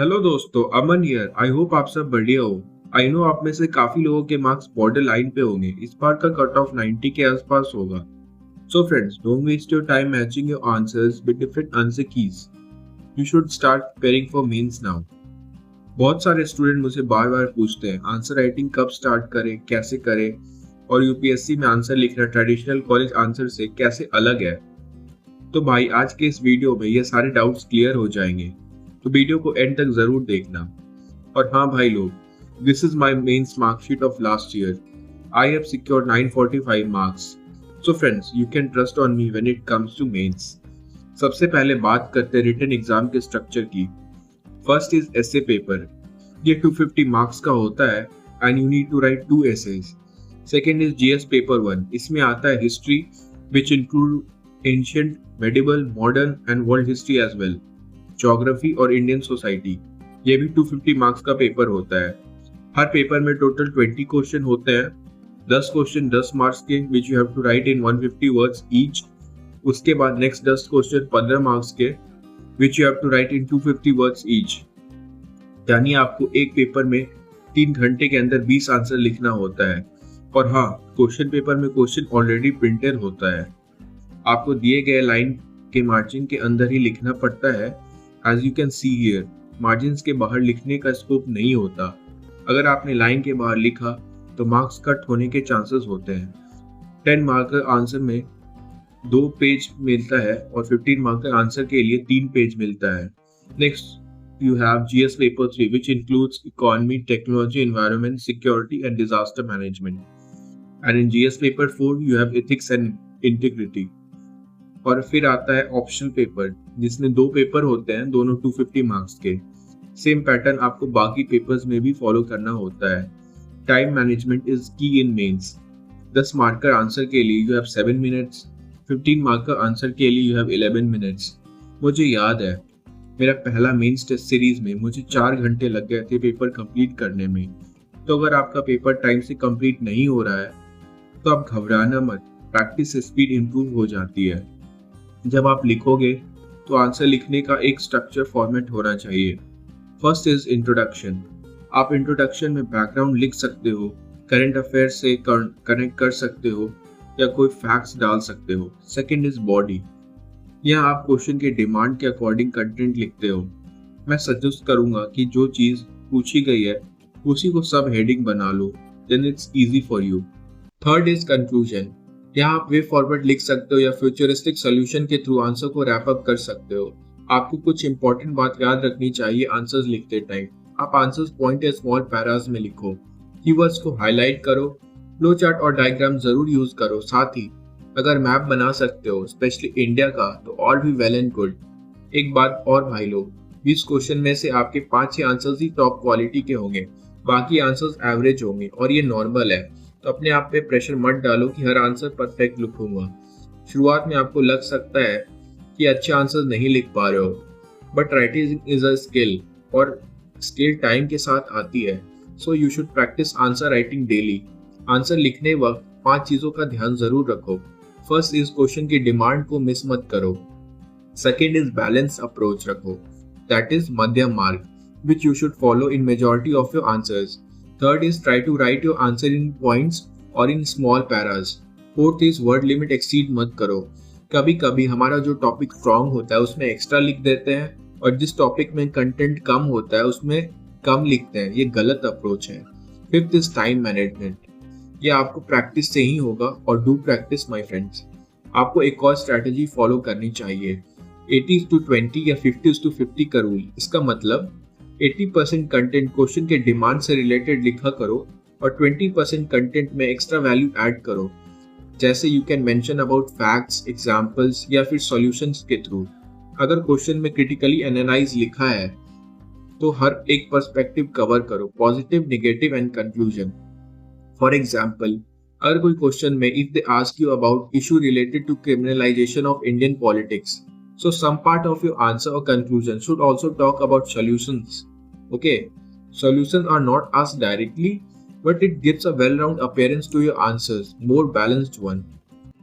Hello दोस्तों, अमन here. I hope आप सब बढ़िया हो। आई नो आप में से काफी लोगों के मार्क्स बॉर्डर लाइन पे होंगे। इस बार का कट ऑफ 90 के आसपास होगा। So friends, don't waste your time matching your answers with different answer keys. You should start preparing for mains now. बहुत सारे स्टूडेंट मुझे बार बार पूछते हैं आंसर राइटिंग कब स्टार्ट करें, कैसे करें, और यूपीएससी में आंसर लिखना ट्रेडिशनल कॉलेज आंसर से कैसे अलग है। तो भाई आज के इस वीडियो में ये सारे डाउट्स क्लियर हो जाएंगे, तो वीडियो को एंड तक जरूर देखना। और हाँ भाई लोग, this is my mains marksheet of last year. I have secured 945 marks. So friends, you can trust on me when it comes to mains. सबसे पहले बात करते हैं रिटन एग्जाम के स्ट्रक्चर की। First is essay paper. ये 250 marks का होता है and you need to write 2 essays। Second is GS paper 1। इसमें आता है history which include ancient, medieval, modern and world history as well, geography और इंडियन सोसाइटी। ये भी 250 मार्क्स का पेपर होता है। हर पेपर में टोटल 20 क्वेश्चन होते हैं। 10 क्वेश्चन 10 मार्क्स के which you have to write in 150 words each. उसके बाद नेक्स्ट 10 क्वेश्चन 15 मार्क्स के which you have to write in 250 words each. यानी आपको एक पेपर में 3 घंटे के अंदर 20 आंसर लिखना होता है। और हाँ, क्वेश्चन पेपर में क्वेश्चन ऑलरेडी प्रिंटेड होता है। आपको दिए गए लाइन के मार्जिन के अंदर ही लिखना पड़ता है। As you can see here, margin के बाहर लिखने का स्कोप नहीं होता। अगर आपने लाइन के बाहर लिखा तो मार्क्स कट होने के चांसेस होते हैं। 10 मार्कर आंसर में 2 पेज मिलता है और 15 मार्कर आंसर के लिए 3 पेज मिलता है। Next you have GS paper 3 which includes economy, technology, environment, security and disaster management. And in GS paper 4 you have ethics and integrity. और फिर आता है ऑप्शनल पेपर, जिसमें 2 पेपर होते हैं, दोनों 250 मार्क्स के। सेम पैटर्न आपको बाकी पेपर्स में भी फॉलो करना होता है। टाइम मैनेजमेंट इज की इन मेंस। 10 मार्कर आंसर के लिए you have 7 minutes. 15 marker answer के लिए यू हैव 11 मिनट्स। मुझे याद है मेरा पहला मेंस टेस्ट सीरीज में मुझे 4 घंटे लग गए थे पेपर कंप्लीट करने में। तो अगर आपका पेपर टाइम से कंप्लीट नहीं हो रहा है तो आप घबराना मत, प्रैक्टिस से स्पीड इंप्रूव हो जाती है। जब आप लिखोगे तो आंसर लिखने का एक स्ट्रक्चर फॉर्मेट होना चाहिए। First is introduction. आप इंट्रोडक्शन में बैकग्राउंड लिख सकते हो, करंट अफेयर से कनेक्ट कर सकते हो या कोई फैक्ट्स डाल सकते हो। Second is body. यहाँ आप क्वेश्चन के डिमांड के अकॉर्डिंग कंटेंट लिखते हो। मैं सजेस्ट करूंगा कि जो चीज पूछी गई है उसी को सब हेडिंग बना लो, then it's easy for you. Third is conclusion. यहाँ आप वे फॉरवर्ड लिख सकते हो या फ्यूचरिस्टिक सोल्यूशन के थ्रू आंसर को रैप अप कर सकते हो। आपको कुछ इंपॉर्टेंट बात याद रखनी चाहिए आंसर्स लिखते टाइम। आप आंसर्स पॉइंट या स्मॉल पैरास में लिखो, कीवर्ड्स को हाईलाइट करो, फ्लो चार्ट और डायग्राम जरूर यूज करो। साथ ही अगर मैप बना सकते हो स्पेशली इंडिया का तो ऑल भी वेल एंड गुड। एक बात और भाई लोग, 20 क्वेश्चन में से आपके 5-6 आंसर्स ही टॉप क्वालिटी के होंगे, बाकी आंसर्स एवरेज होंगे और ये नॉर्मल है। तो अपने आप पे प्रेशर मत डालो कि हर आंसर परफेक्ट लिखूंगा। शुरुआत में आपको लग सकता है कि अच्छे आंसर नहीं लिख पा रहे हो, but writing is a skill और स्किल टाइम के साथ आती है। So you should practice answer writing daily. Answer लिखने वक्त 5 चीजों का ध्यान जरूर रखो। फर्स्ट इज क्वेश्चन की डिमांड को मिस मत करो। सेकेंड इज बैलेंस अप्रोच रखो, दैट इज मध्यम मार्ग which you should follow in majority of your answers. Third is try to write your answer in points or in small paras. Fourth is word limit exceed मत करो। कभी कभी हमारा जो topic strong होता है उसमें एक्स्ट्रा लिख देते हैं और जिस टॉपिक में कंटेंट कम होता है उसमें कम लिखते हैं, ये गलत अप्रोच है। Fifth is time management. ये आपको प्रैक्टिस से ही होगा और डू प्रैक्टिस माय फ्रेंड्स। आपको एक और स्ट्रैटेजी फॉलो करनी चाहिए, 80:20 या 50:50 का रूल। इसका मतलब 80% कंटेंट क्वेश्चन के डिमांड से रिलेटेड लिखा करो और 20% कंटेंट में एक्स्ट्रा वैल्यू ऐड करो, जैसे you can mention about facts, examples या फिर सॉल्यूशंस के थ्रू। अगर क्वेश्चन में क्रिटिकली एनालाइज लिखा है तो हर एक पर्सपेक्टिव कवर करो, positive, negative and conclusion. For example, अगर कोई क्वेश्चन में if they ask you about issue related to criminalisation of Indian politics, so some part of your answer or conclusion should also talk about solutions. Okay, solutions are not asked directly, but it gives a well-rounded appearance to your answers, more balanced one.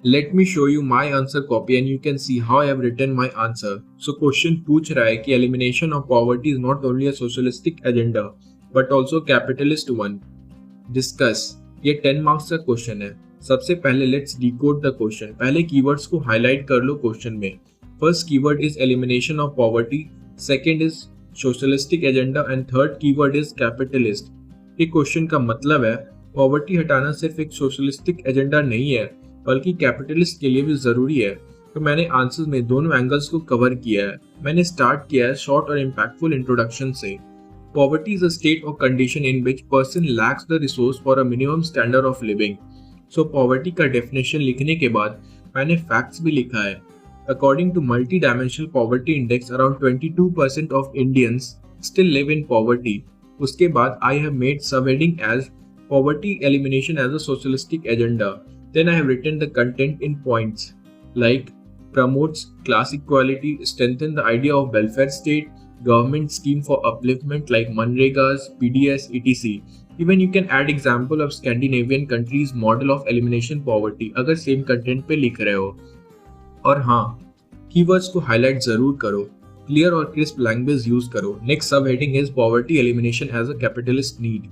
Let me show you my answer copy and you can see how I have written my answer. So question पूछ रहा है कि elimination of poverty is not only a socialistic agenda but also capitalist one. Discuss. ये 10 marks का question है. सबसे पहले let's decode the question. पहले कीवर्ड्स को हाईलाइट कर लो क्वेश्चन में. First keyword is elimination of poverty, second is socialistic agenda and third keyword is capitalist. ये क्वेश्चन का मतलब है पॉवर्टी हटाना सिर्फ एक सोशलिस्टिक एजेंडा नहीं है बल्कि कैपिटलिस्ट के लिए भी जरूरी है. तो मैंने आंसर्स में दोनों एंगल्स को कवर किया है. मैंने स्टार्ट किया है शॉर्ट और इम्पैक्टफुल इंट्रोडक्शन से. Poverty is a state or condition in which person lacks the resource for a minimum standard of living. So poverty का definition लिखने के बाद मैंने facts भी लिखा है. According to multi-dimensional poverty index, around 22% of Indians still live in poverty. उसके बाद I have made subheading as poverty elimination as a socialistic agenda. Then I have written the content in points like promotes class equality, strengthen the idea of welfare state, government scheme for upliftment like Manregas, PDS, etc. Even you can add example of Scandinavian countries model of elimination poverty अगर same content पे लिख रहे हो. और हाँ, keywords को highlight जरूर करो, क्लियर और क्रिस्प लैंग्वेज यूज करो. Next sub heading is poverty elimination as a capitalist need.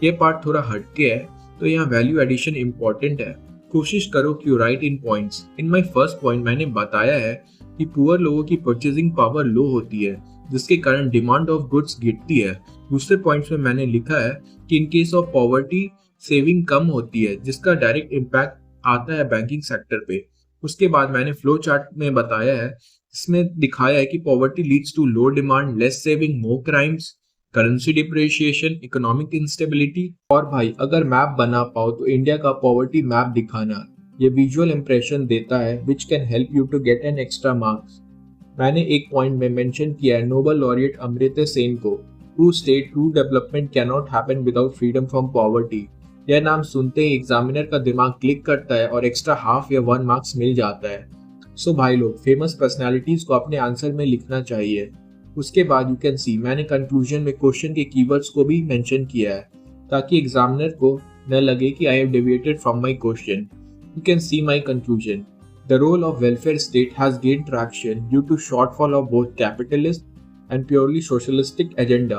ये पार्ट थोड़ा हटके है तो यहाँ वैल्यू एडिशन इम्पोर्टेंट है. कोशिश करो कि right in points. In my first point मैंने बताया है कि पुअर लोगों की परचेजिंग पावर लो होती है जिसके कारण डिमांड ऑफ गुड्स गिरती है. दूसरे पॉइंट्स में मैंने लिखा है कि in case of poverty saving कम होती है जिसका डायरेक्ट इम्पैक्ट आता है बैंकिंग सेक्टर पे. उसके बाद मैंने फ्लो चार्ट में बताया है, इसमें दिखाया है कि poverty leads to low demand, less saving, more crimes, currency depreciation, economic instability. और भाई अगर मैप बना पाओ तो इंडिया का पॉवर्टी मैप दिखाना. ये विजुअल इंप्रेशन देता है which can help you to get an extra marks. मैंने एक पॉइंट में मेंशन किया है नोबेल लॉरिएट अमर्त्य सेन को. True state true development can not happen without freedom from poverty. यह नाम सुनते ही एग्जामिनर का दिमाग क्लिक करता है और एक्स्ट्रा हाफ या 1 मार्क्स मिल जाता है. सो भाई लोग, फेमस पर्सनालिटीज को अपने आंसर में लिखना चाहिए. उसके बाद यू कैन सी मैंने कंक्लूजन में क्वेश्चन के कीवर्ड्स को भी मेंशन किया है ताकि एग्जामिनर को न लगे कि I have deviated from my question. You can see my conclusion. The role of welfare state has gained traction due to shortfall of both capitalist and purely socialistic agenda.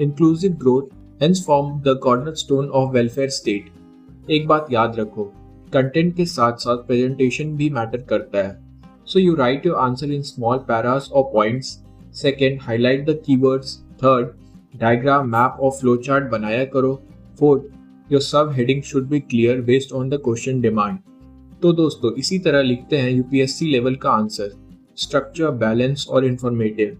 Inclusive growth hence form the cornerstone of welfare state. एक बात याद रखो, content के साथ साथ presentation भी matter करता है. So you write your answer in small paras or points. Second, highlight the keywords. Third, diagram, map or flowchart बनाया करो. Fourth, your subheading should be clear based on the question demand. तो दोस्तों इसी तरह लिखते हैं यूपीएससी लेवल का answer, structure, balance और informative.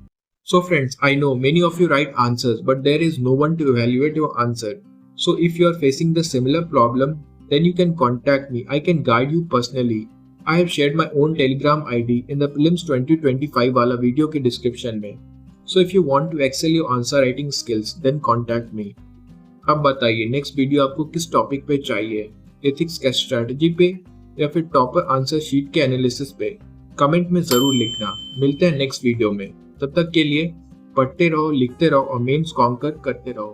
So friends, I know many of you write answers but there is no one to evaluate your answer. So if you are facing the similar problem then you can contact me. I can guide you personally. I have shared my own Telegram ID in the prelims 2025 वाला video के description में. So if you want to Excel your answer writing skills then contact me. अब बताइए next video आपको किस topic पे चाहिए, ethics का स्ट्रेटजी पे या फिर टॉपर आंसर शीट के एनालिसिस पे. कमेंट में जरूर लिखना. मिलते हैं नेक्स्ट वीडियो में. तब तक के लिए पढ़ते रहो, लिखते रहो और मेंस कॉन्कर करते रहो.